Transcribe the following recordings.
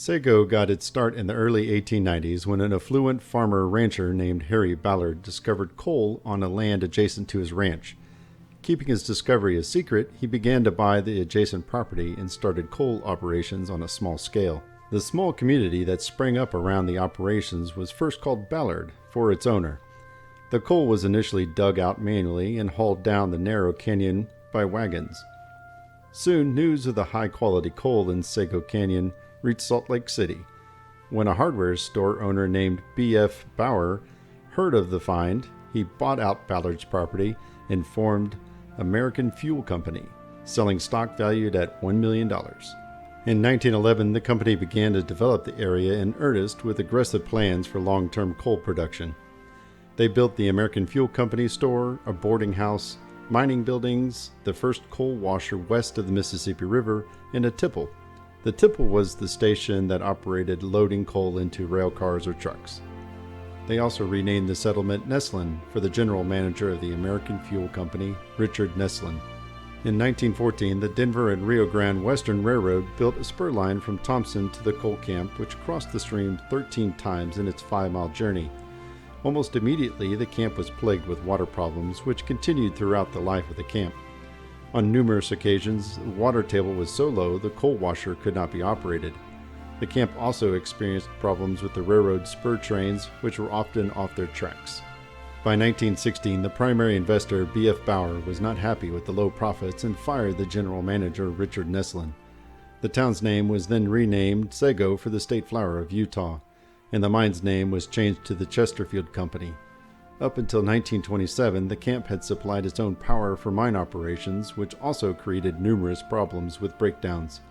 Sego got its start in the early 1890s when an affluent farmer-rancher named Harry Ballard discovered coal on a land adjacent to his ranch. Keeping his discovery a secret, he began to buy the adjacent property and started coal operations on a small scale. The small community that sprang up around the operations was first called Ballard, for its owner. The coal was initially dug out manually and hauled down the narrow canyon by wagons. Soon, news of the high-quality coal in Sego Canyon reached Salt Lake City. When a hardware store owner named B.F. Bauer heard of the find, he bought out Ballard's property and formed American Fuel Company, selling stock valued at $1 million. In 1911, the company began to develop the area in earnest with aggressive plans for long-term coal production. They built the American Fuel Company store, a boarding house, mining buildings, the first coal washer west of the Mississippi River, and a tipple. The tipple was the station that operated loading coal into rail cars or trucks. They also renamed the settlement Neslin for the general manager of the American Fuel Company, Richard Neslin. In 1914, the Denver and Rio Grande Western Railroad built a spur line from Thompson to the coal camp, which crossed the stream 13 times in its 5-mile journey. Almost immediately, the camp was plagued with water problems, which continued throughout the life of the camp. On numerous occasions, the water table was so low the coal washer could not be operated. The camp also experienced problems with the railroad spur trains, which were often off their tracks. By 1916, the primary investor, B.F. Bauer, was not happy with the low profits and fired the general manager, Richard Neslin. The town's name was then renamed Sego for the state flower of Utah, and the mine's name was changed to the Chesterfield Company. Up until 1927, the camp had supplied its own power for mine operations, which also created numerous problems with breakdowns.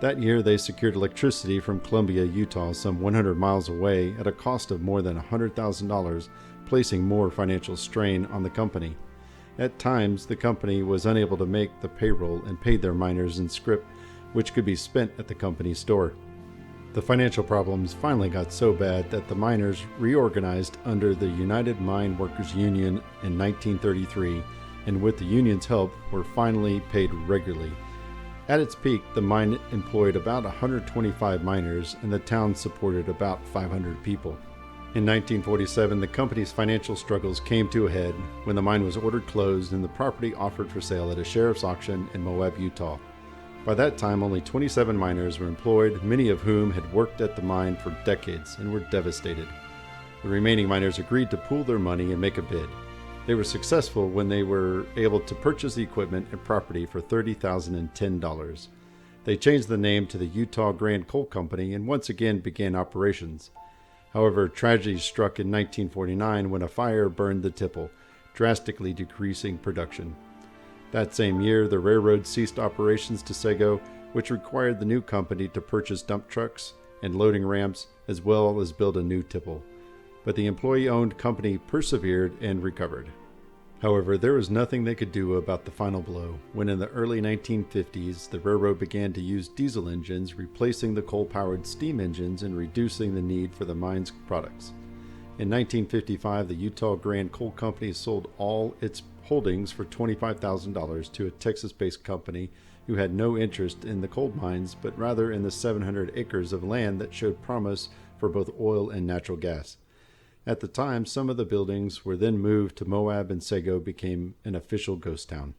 That year, they secured electricity from Columbia, Utah, some 100 miles away at a cost of more than $100,000, placing more financial strain on the company. At times, the company was unable to make the payroll and paid their miners in scrip, which could be spent at the company store. The financial problems finally got so bad that the miners reorganized under the United Mine Workers Union in 1933, and with the union's help, were finally paid regularly. At its peak, the mine employed about 125 miners, and the town supported about 500 people. In 1947, the company's financial struggles came to a head when the mine was ordered closed and the property offered for sale at a sheriff's auction in Moab, Utah. By that time, only 27 miners were employed, many of whom had worked at the mine for decades and were devastated. The remaining miners agreed to pool their money and make a bid. They were successful when they were able to purchase the equipment and property for $30,010. They changed the name to the Utah Grand Coal Company and once again began operations. However, tragedy struck in 1949 when a fire burned the tipple, drastically decreasing production. That same year, the railroad ceased operations to Sego, which required the new company to purchase dump trucks and loading ramps, as well as build a new tipple. But the employee-owned company persevered and recovered. However, there was nothing they could do about the final blow, when in the early 1950s, the railroad began to use diesel engines, replacing the coal-powered steam engines and reducing the need for the mine's products. In 1955, the Utah Grand Coal Company sold all its holdings for $25,000 to a Texas-based company who had no interest in the coal mines, but rather in the 700 acres of land that showed promise for both oil and natural gas. At the time, some of the buildings were then moved to Moab, and Sego became an official ghost town.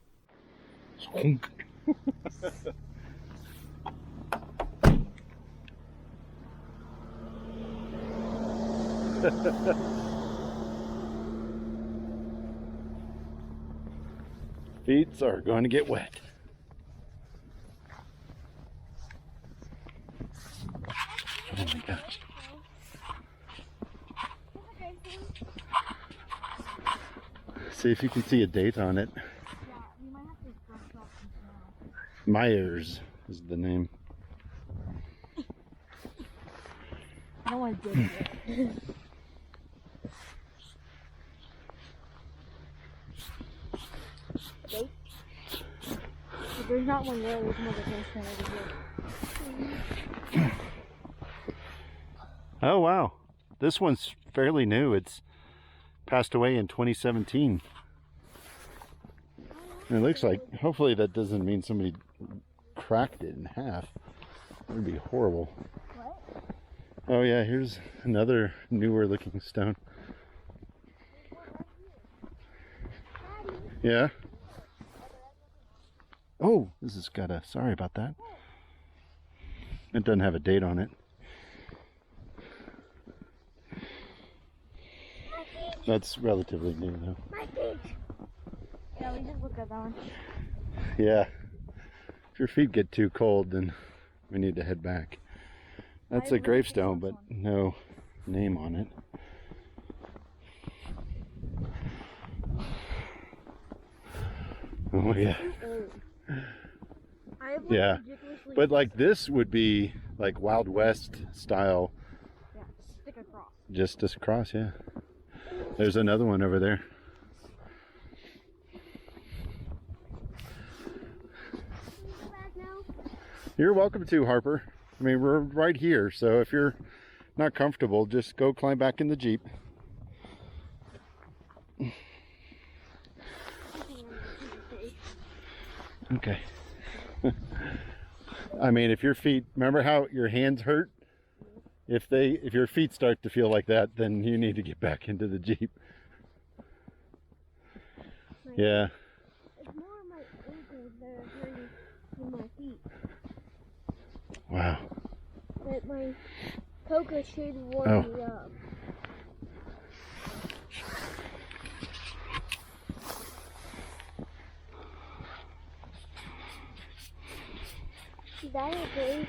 Feet are going to get wet. Oh my gosh. See if you can see a date on it. Myers is the name. I don't want to dig it. Date? If there's not one there, there's another ghost over here. Oh wow, this one's fairly new. It's passed away in 2017. And it looks like, hopefully that doesn't mean somebody cracked it in half. That would be horrible. What? Oh yeah, here's another newer looking stone. Yeah. Oh, this has got a, sorry about that. It doesn't have a date on it. That's relatively new though. Yeah, we just looked at that one. Yeah. If your feet get too cold, then we need to head back. That's a gravestone, but no name on it. Oh yeah. Yeah. But like this would be like Wild West style. Yeah, stick across. Just across, yeah. There's another one over there. You're welcome to, Harper. I mean, we're right here, so if you're not comfortable, just go climb back in the Jeep. Okay. I mean, if your feet, remember how your hands hurt? If your feet start to feel like that, then you need to get back into the Jeep. Yeah. It's more on my ankles that are hurting than my feet. Wow. But my coca should warm me up. Is that okay?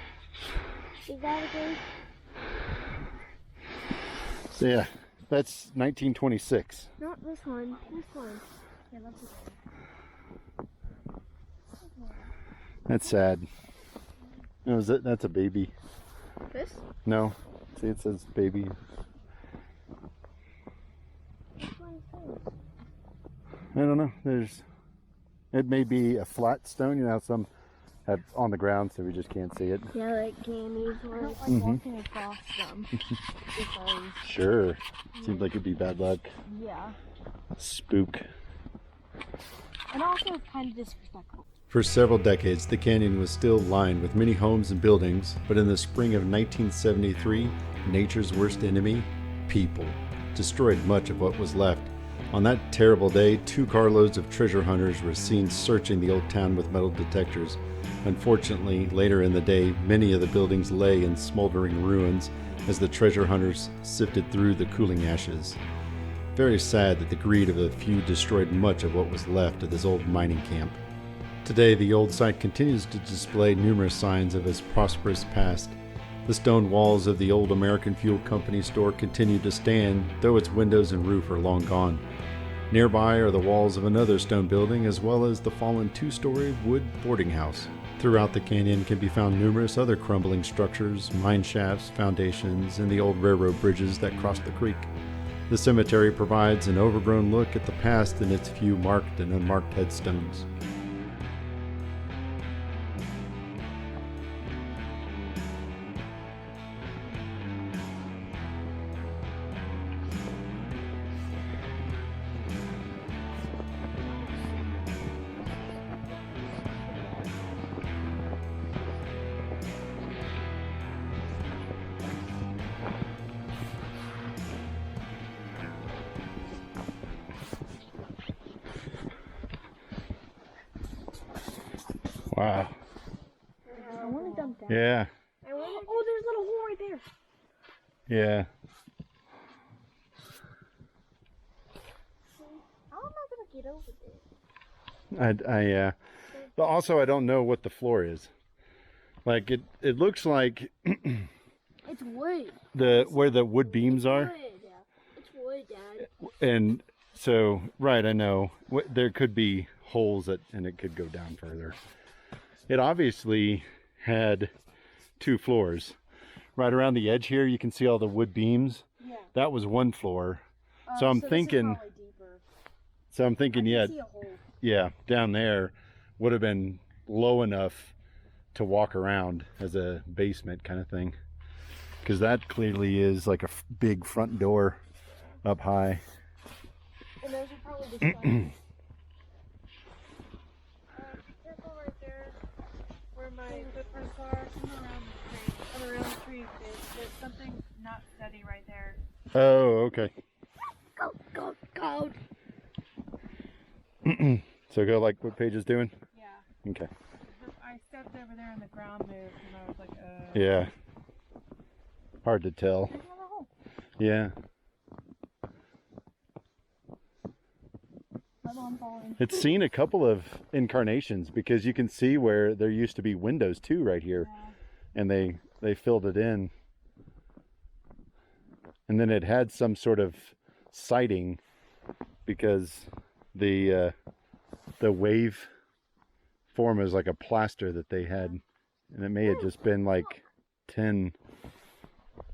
Is that okay? So yeah, that's 1926. Not this one. This one. Yeah, that's okay. That's sad. No, that's a baby. This? No. See, it says baby. I don't know. It may be a flat stone. You know, some have on the ground, so we just can't see it. Yeah, like candies. I don't like walking across them. Because, Sure. Seems like it'd be bad luck. yeah. Spook. And also it's kind of disrespectful. For several decades, the canyon was still lined with many homes and buildings, but in the spring of 1973, nature's worst enemy, people, destroyed much of what was left. On that terrible day, 2 carloads of treasure hunters were seen searching the old town with metal detectors. Unfortunately, later in the day, many of the buildings lay in smoldering ruins as the treasure hunters sifted through the cooling ashes. Very sad that the greed of a few destroyed much of what was left of this old mining camp. Today, the old site continues to display numerous signs of its prosperous past. The stone walls of the old American Fuel Company store continue to stand, though its windows and roof are long gone. Nearby are the walls of another stone building, as well as the fallen 2-story wood boarding house. Throughout the canyon can be found numerous other crumbling structures, mine shafts, foundations, and the old railroad bridges that cross the creek. The cemetery provides an overgrown look at the past in its few marked and unmarked headstones. Wow. I want to dump that. Yeah. Oh, there's a little hole right there. Yeah. How am I going to get over there? Yeah. But also, I don't know what the floor is. Like it looks like It's wood. where the wood beams are. It's wood, Dad. And so, right, I know there could be holes and it could go down further. It obviously had 2 floors. Right around the edge here, you can see all the wood beams. Yeah. That was 1 floor. So I'm thinking, yeah, yeah, down there would have been low enough to walk around as a basement kind of thing. Because that clearly is like a big front door up high. And those are probably the sides. Careful right there where my footprints are. Come around the tree. the real tree. There's something not steady right there. Oh, okay. Go. So go like what Paige is doing? Yeah. Okay. I stepped over there and the ground moved and I was like, Yeah. Hard to tell. There's another hole. Yeah. I'm falling. It's seen a couple of incarnations because you can see where there used to be windows too right here. Yeah. And they filled it in. And then it had some sort of siding because the wave form is like a plaster that they had, and it may have just been like tin.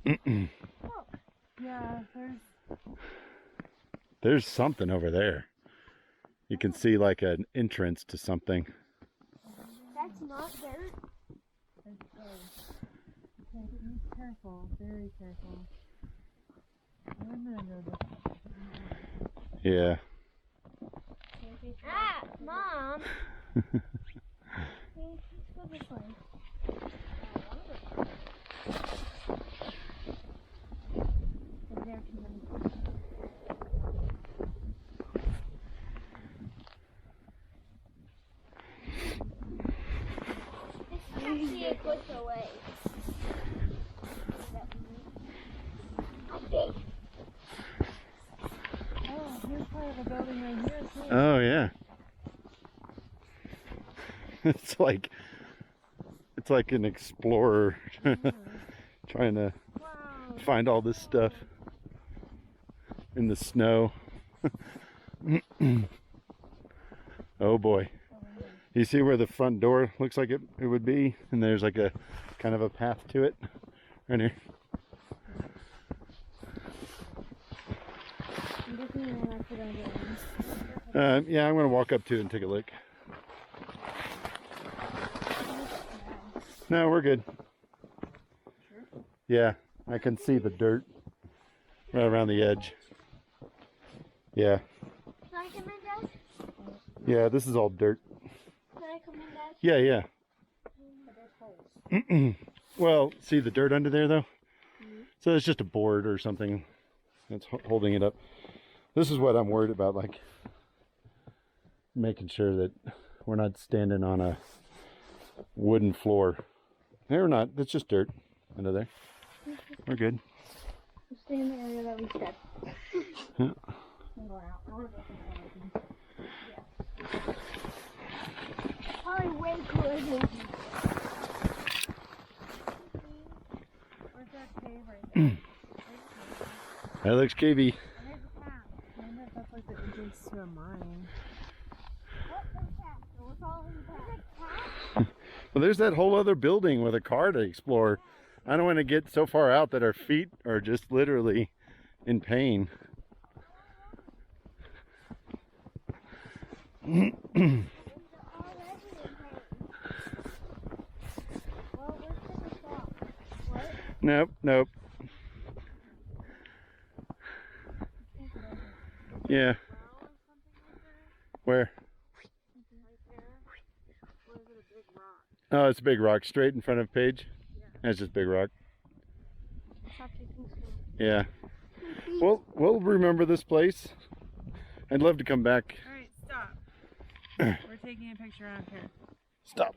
Yeah, There's something over there. You can see like an entrance to something. that's not dirt. Okay, be careful, very careful. I'm gonna go this way. Yeah. Ah, Mom! Let's go this way. There too many. This is actually a foot away. Oh, here's part of a building right here too. Oh yeah. It's like an explorer trying to find all this stuff in the snow. Oh boy. You see where the front door looks like it would be? And there's like a kind of a path to it right here. Yeah, I'm going to walk up to it and take a look. No, we're good. Yeah, I can see the dirt right around the edge. Yeah. Can I come in, Dad? Yeah, this is all dirt. Can I come in, Dad? Yeah, yeah. But there's holes. Well, see the dirt under there though? So it's just a board or something that's holding it up. This is what I'm worried about, like making sure that we're not standing on a wooden floor. No, we're not. It's just dirt under there. We're good. We'll stay in the area that we stepped. Yeah. I'm going out. I want to go to the yeah. Probably way cooler than where's that cave right there? That looks cavey. There's a path. I wonder if that's like the entrance to a mine. What? There's a path. So we're following the path. There's a path? Well, there's that whole other building with a car to explore. I don't want to get so far out that our feet are just literally in pain. Nope, nope. Yeah. Where? Oh, it's a big rock straight in front of Paige. Yeah. That's just big rock. Stop taking slow. Yeah. Well, we'll remember this place. I'd love to come back. All right, stop. We're taking a picture out here. Stop.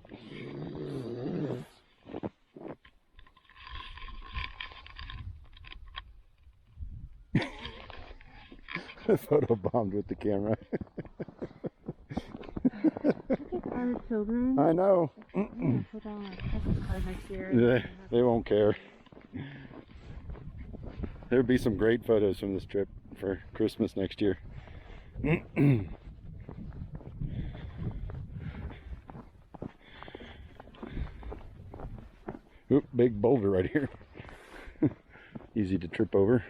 Photo bombed with the camera. Our children. I know. Put on a Christmas card next year. They won't care. There'll be some great photos from this trip for Christmas next year. Oop, big boulder right here. Easy to trip over.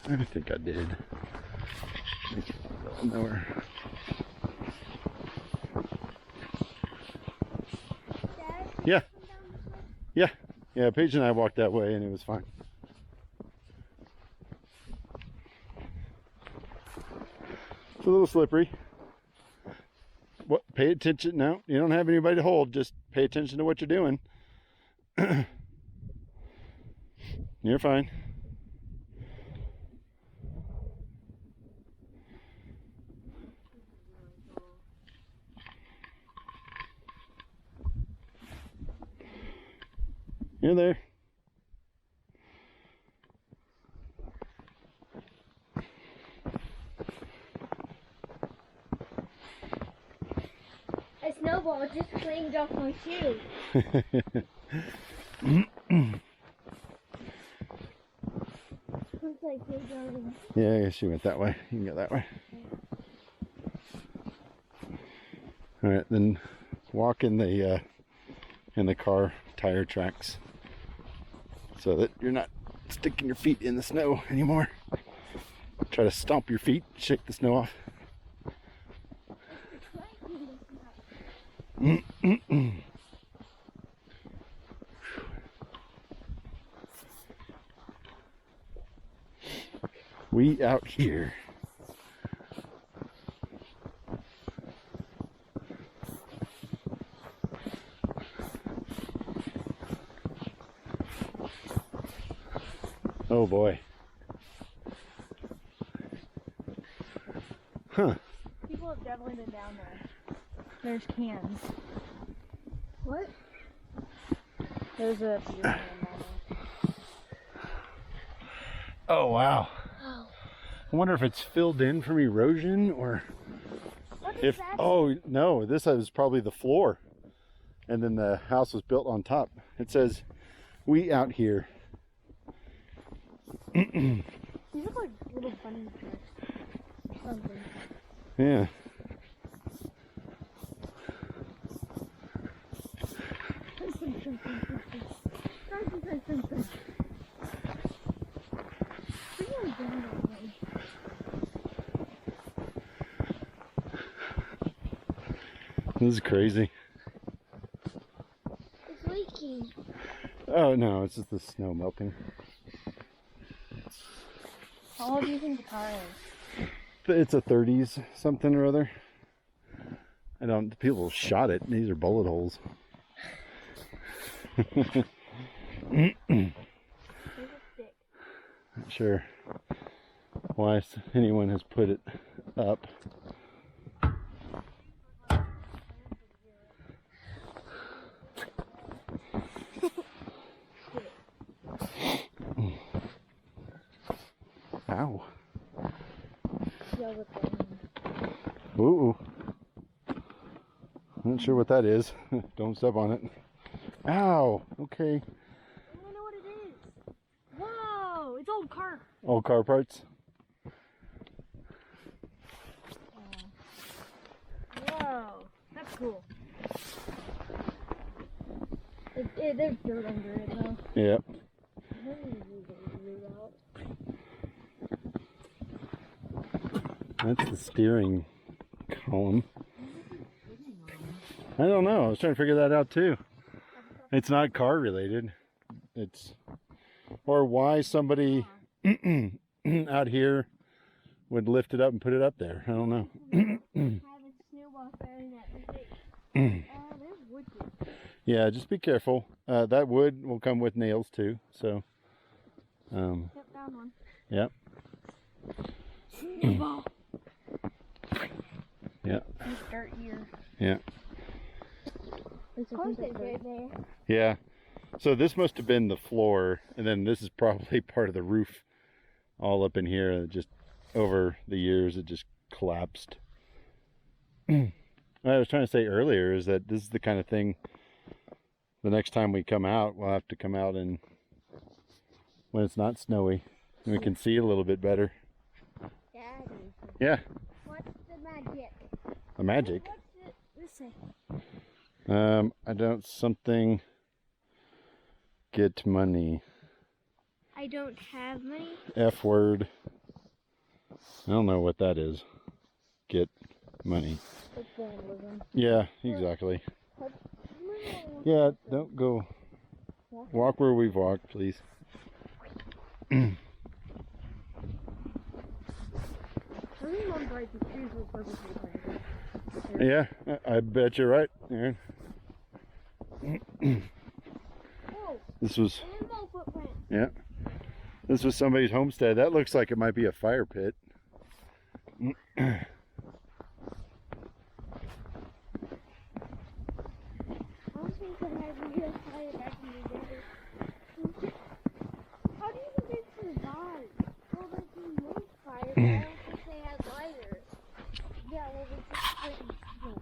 I think I did. Nowhere. Yeah. Yeah. Yeah, Paige and I walked that way and it was fine. It's a little slippery. What? Pay attention. No, you don't have anybody to hold. Just pay attention to what you're doing. You're fine. You're there. A snowball just clanged off my shoe. Looks like you're going. Yeah, I guess she went that way. You can go that way. All right, then walk in the car tire tracks so that you're not sticking your feet in the snow anymore. Try to stomp your feet, shake the snow off. We out here. Oh boy. Huh. People have definitely been down there. There's cans. What? There's a beer can down there. Oh wow. Oh. I wonder if it's filled in from erosion or What is if that? oh no, this was probably the floor. And then the house was built on top. It says we out here. These look like little bunny tracks. Something. Yeah. This is crazy. It's leaking. Oh no, it's just the snow melting. How old do you think the car is? It's a 30s something or other. I don't. People shot it. These are bullet holes. There's a stick. Not sure why anyone has put it up. Ow. Ooh. Not sure what that is. Don't step on it. Ow. Okay. I don't know what it is. Whoa! It's old car. Old car parts. Whoa! That's cool. There's dirt under it though. Yep. That's the steering column. I don't know. I was trying to figure that out too. It's not car related. It's or why somebody out here would lift it up and put it up there. I don't know. There's wood here. Yeah, just be careful. That wood will come with nails too. So. Yep, found one. Yep. Snowball. Yeah. There's dirt here. Yeah. Of course there's dirt there. Yeah. So this must have been the floor, and then this is probably part of the roof all up in here. It just over the years it just collapsed. What I was trying to say earlier is that this is the kind of thing the next time we come out, we'll have to come out and when it's not snowy and we can see a little bit better. Daddy. Yeah. What's the magic? A magic. What's this say? I don't something get money. I don't have money. F word. I don't know what that is. Get money. It's vandalism. Yeah, exactly. Yeah, don't go. Walk where we've walked, please. I think Mom's right. The shoes were perfectly fine. Yeah, I bet you're right. Yeah. Oh, This was, animal footprint. yeah. This was somebody's homestead. That looks like it might be a fire pit. I was thinking I'd be a fire back in the day. How do you think they survive? Well, they can make fire, but I don't think they had lighters. Yeah, well, they just put in steel.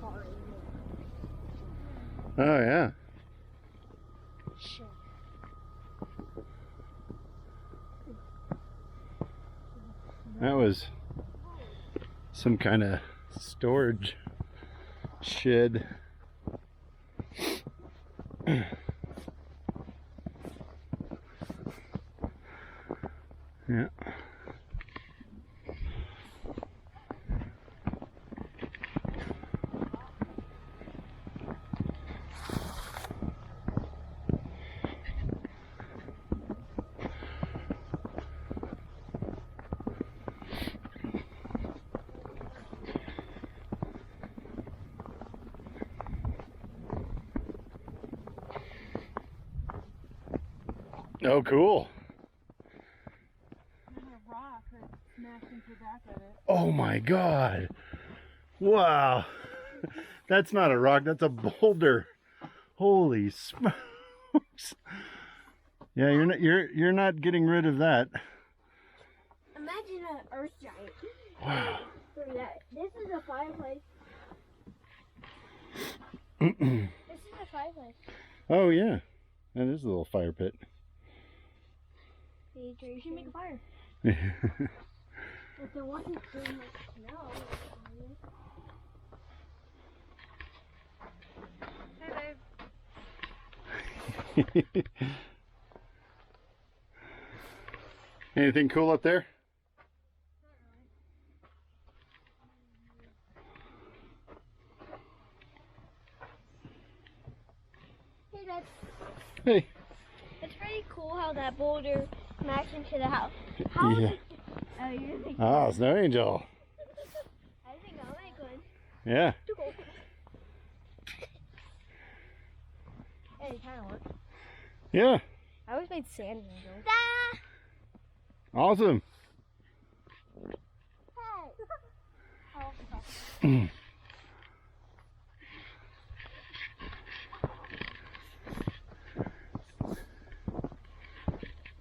Car in Oh, yeah. Shit. That was some kind of storage shed. Yeah. Oh, cool. There's a rock that smashed into the back of it. Oh my God. Wow. That's not a rock, that's a boulder. Holy smokes. Yeah, you're not getting rid of that. Imagine an earth giant. Wow. Look at that. This is a fireplace. This is a fireplace. Oh yeah. That is a little fire pit. You should make a fire. Hey, If there wasn't too much snow. Hey, babe. anything cool up there? Hey, Dad. Hey. It's pretty cool how that boulder smashed into the house. Yeah. Oh, you didn't think Ah, snow angel. I think I'll make one. Yeah. Too cool. Hey, it kind of worked. Yeah. I always made sand angels. Awesome. Hey.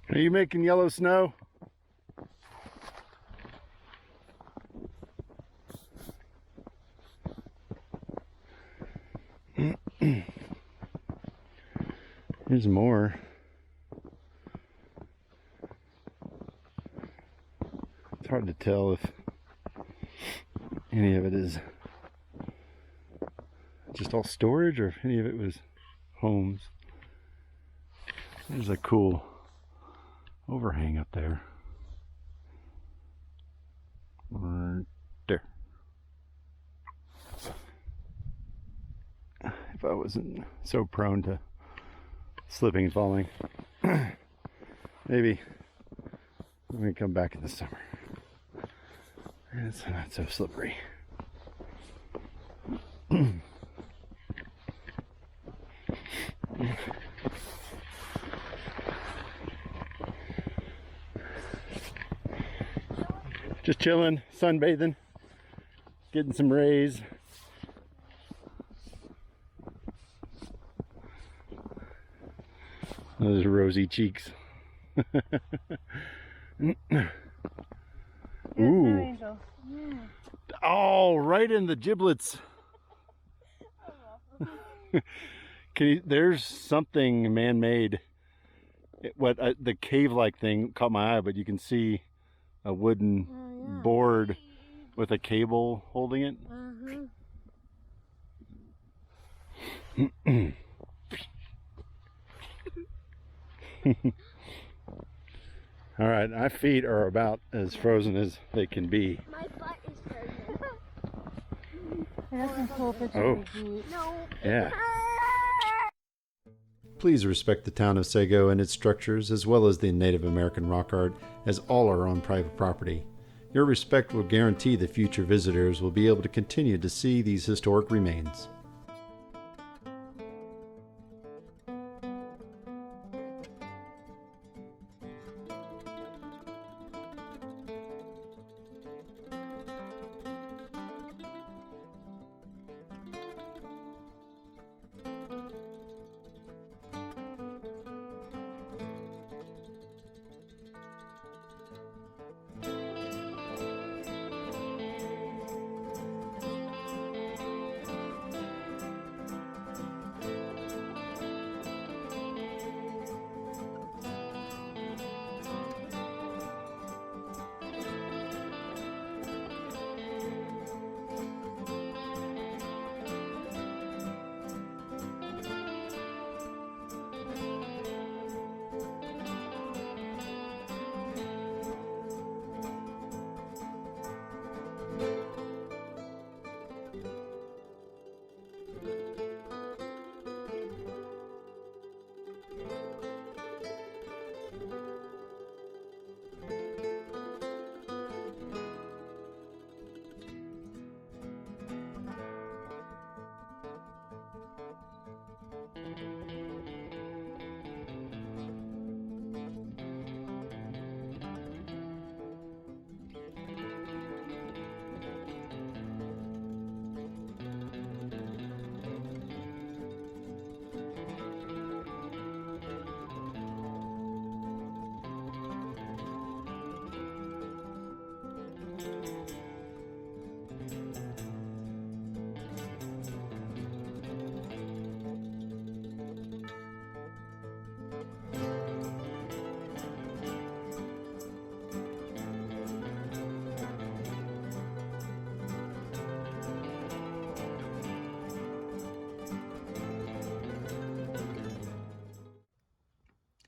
Are you making yellow snow? There's more. It's hard to tell if any of it is just all storage or if any of it was homes. There's a cool overhang up there. Right there. If I wasn't so prone to slipping and falling, maybe when we come back in the summer, it's not so slippery. Just chilling, sunbathing, getting some rays. Those rosy cheeks. Ooh. Oh, right in the giblets. There's something man-made. The cave-like thing caught my eye, but you can see a wooden board with a cable holding it. All right, my feet are about as frozen as they can be. My butt is frozen. That's some cool picture Oh. of your feet. No. Yeah. Please respect the town of Sego and its structures, as well as the Native American rock art, as all are on private property. Your respect will guarantee that future visitors will be able to continue to see these historic remains.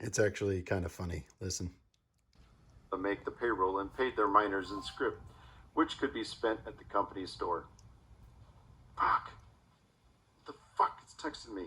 It's actually kind of funny. Listen. Make the payroll and paid their miners in scrip, which could be spent at the company's store. Fuck. What the fuck is texting me?